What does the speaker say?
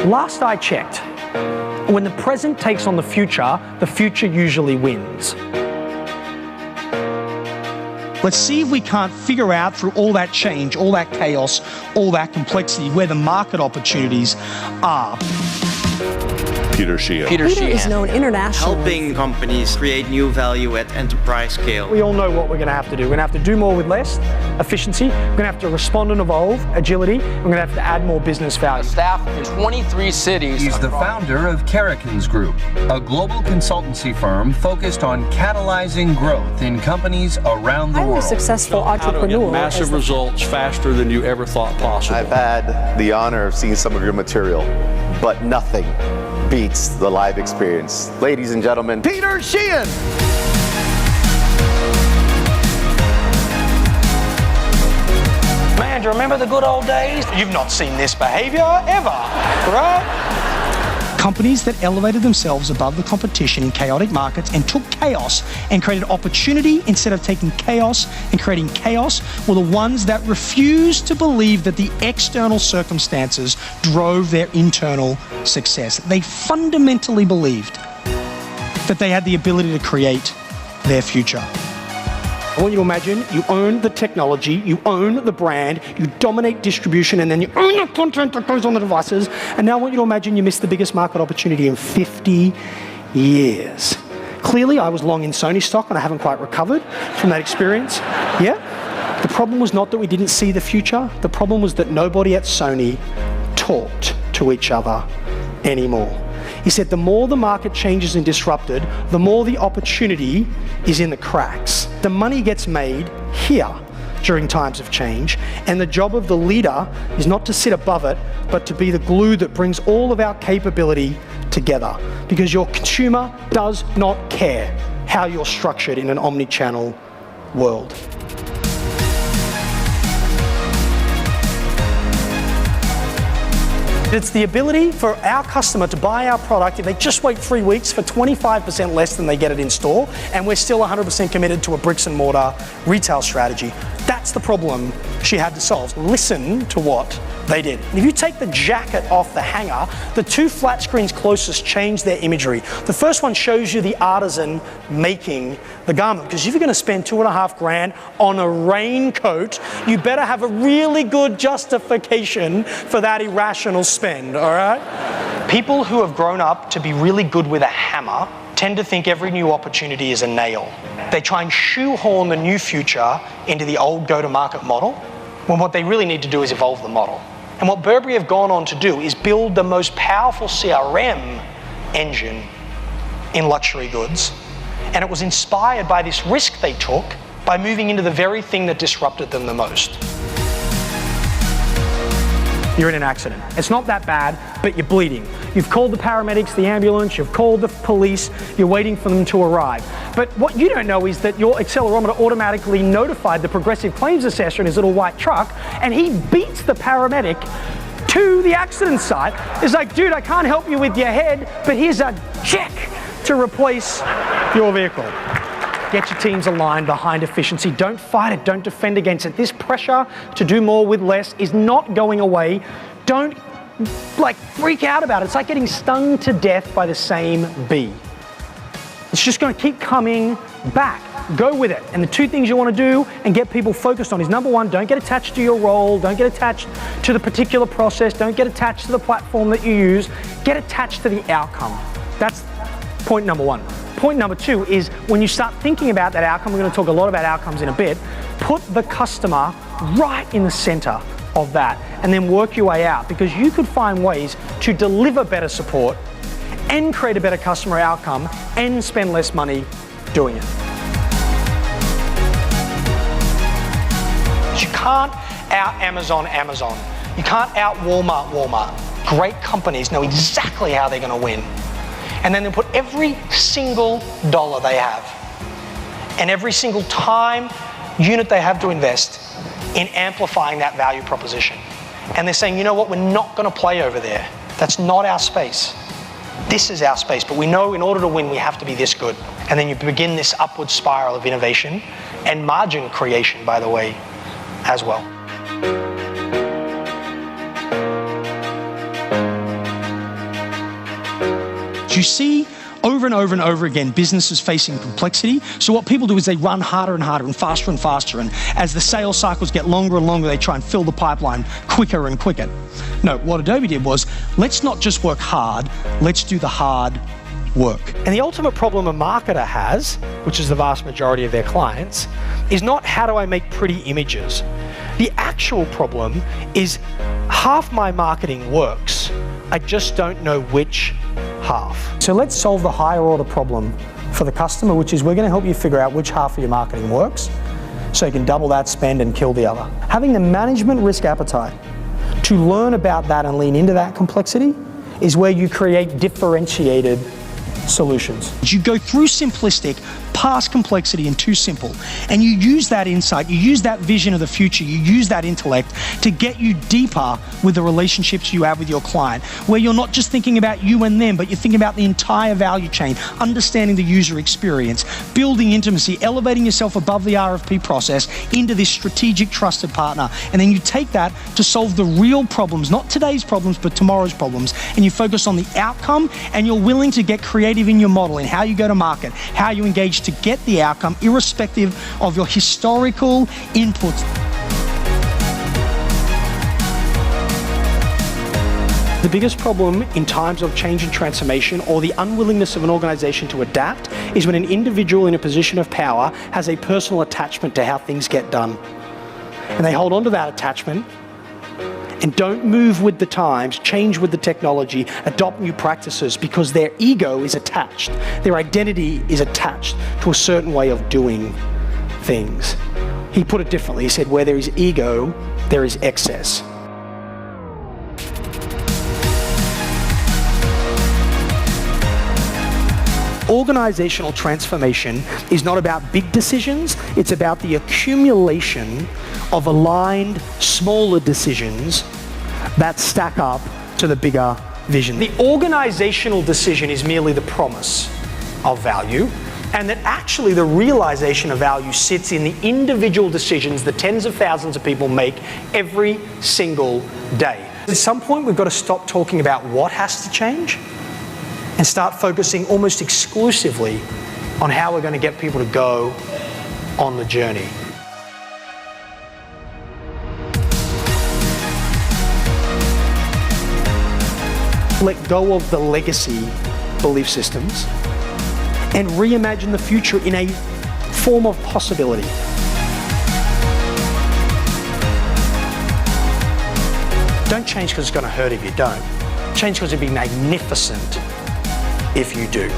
Last I checked, when the present takes on the future usually wins. Let's see if we can't figure out through all that change, all that chaos, all that complexity, where the market opportunities are. Sheahan. Peter is known internationally. Helping companies create new value at enterprise scale. We all know what we're going to have to do. We're going to have to do more with less, efficiency. We're going to have to respond and evolve, agility. We're going to have to add more business value. Staff in 23 cities. He's the founder of Karrikins Group, a global consultancy firm focused on catalyzing growth in companies around the I'm world. a successful How to entrepreneur. get massive results faster than you ever thought possible. I've had the honor of seeing some of your material, but nothing beats the live experience. Ladies and gentlemen, Peter Sheahan! Man, do you remember the good old days? You've not seen this behavior ever, right? Companies that elevated themselves above the competition in chaotic markets and took chaos and created opportunity instead of taking chaos and creating chaos were the ones that refused to believe that the external circumstances drove their internal success. They fundamentally believed that they had the ability to create their future. I want you to imagine you own the technology, you own the brand, you dominate distribution, and then you own the content that goes on the devices. And now I want you to imagine you missed the biggest market opportunity in 50 years. Clearly, I was long in Sony stock and I haven't quite recovered from that experience. Yeah? The problem was not that we didn't see the future. The problem was that nobody at Sony talked to each other anymore. He said the more the market changes and disrupted, the more the opportunity is in the cracks. The money gets made here during times of change, and the job of the leader is not to sit above it, but to be the glue that brings all of our capability together. Because your consumer does not care how you're structured in an omni-channel world. It's the ability for our customer to buy our product if they just wait 3 weeks for 25% less than they get it in store, and we're still 100% committed to a bricks and mortar retail strategy. That's the problem she had to solve. Listen to what they did. If you take the jacket off the hanger, the two flat screens closest change their imagery. The first one shows you the artisan making the garment, because if you're going to spend $2.5 grand on a raincoat, you better have a really good justification for that irrational spend, all right? People who have grown up to be really good with a hammer tend to think every new opportunity is a nail. They try and shoehorn the new future into the old go-to-market model, when what they really need to do is evolve the model. And what Burberry have gone on to do is build the most powerful CRM engine in luxury goods. And it was inspired by this risk they took by moving into the very thing that disrupted them the most. You're in an accident. It's not that bad, but you're bleeding. You've called the paramedics, the ambulance, you've called the police, you're waiting for them to arrive. But what you don't know is that your accelerometer automatically notified the progressive claims assessor in his little white truck, and he beats the paramedic to the accident site. It's like, dude, I can't help you with your head, but here's a check to replace your vehicle. Get your teams aligned behind efficiency. Don't fight it. Don't defend against it. This pressure to do more with less is not going away. Don't freak out about it. It's like getting stung to death by the same bee. It's just going to keep coming back. Go with it. And the two things you want to do and get people focused on is, number one, don't get attached to your role. Don't get attached to the particular process. Don't get attached to the platform that you use. Get attached to the outcome. That's point number one. Point number two is, when you start thinking about that outcome, we're going to talk a lot about outcomes in a bit, put the customer right in the center of that and then work your way out, because you could find ways to deliver better support and create a better customer outcome and spend less money doing it. You can't out Amazon. You can't out Walmart. Great companies know exactly how they're going to win. And then they put every single dollar they have and every single time unit they have to invest in amplifying that value proposition. And they're saying, you know what, we're not going to play over there. That's not our space. This is our space, but we know in order to win, we have to be this good. And then you begin this upward spiral of innovation and margin creation, by the way, as well. You see over and over and over again businesses facing complexity. So what people do is they run harder and harder and faster, and as the sales cycles get longer and longer, they try and fill the pipeline quicker and quicker. No, what Adobe did was, let's not just work hard, let's do the hard work. And the ultimate problem a marketer has, which is the vast majority of their clients, is not how do I make pretty images. The actual problem is half my marketing works, I just don't know which half. So let's solve the higher order problem for the customer, which is we're going to help you figure out which half of your marketing works so you can double that spend and kill the other. Having the management risk appetite to learn about that and lean into that complexity is where you create differentiated solutions. You go through simplistic, past complexity and too simple, and you use that insight, you use that vision of the future, you use that intellect to get you deeper with the relationships you have with your client, where you're not just thinking about you and them, but you're thinking about the entire value chain, understanding the user experience, building intimacy, elevating yourself above the RFP process into this strategic trusted partner. And then you take that to solve the real problems, not today's problems, but tomorrow's problems. And you focus on the outcome, and you're willing to get creative in your model, in how you go to market, how you engage to get the outcome, irrespective of your historical inputs. The biggest problem in times of change and transformation, or the unwillingness of an organization to adapt, is when an individual in a position of power has a personal attachment to how things get done. And they hold on to that attachment and don't move with the times, change with the technology, adopt new practices, because their ego is attached. Their identity is attached to a certain way of doing things. He put it differently. He said, where there is ego, there is excess. Organizational transformation is not about big decisions, it's about the accumulation of aligned, smaller decisions that stack up to the bigger vision. The organizational decision is merely the promise of value, and that actually the realization of value sits in the individual decisions that tens of thousands of people make every single day. At some point, we've got to stop talking about what has to change and start focusing almost exclusively on how we're going to get people to go on the journey. Let go of the legacy belief systems and reimagine the future in a form of possibility. Don't change because it's going to hurt if you don't. Change because it'd be magnificent if you do.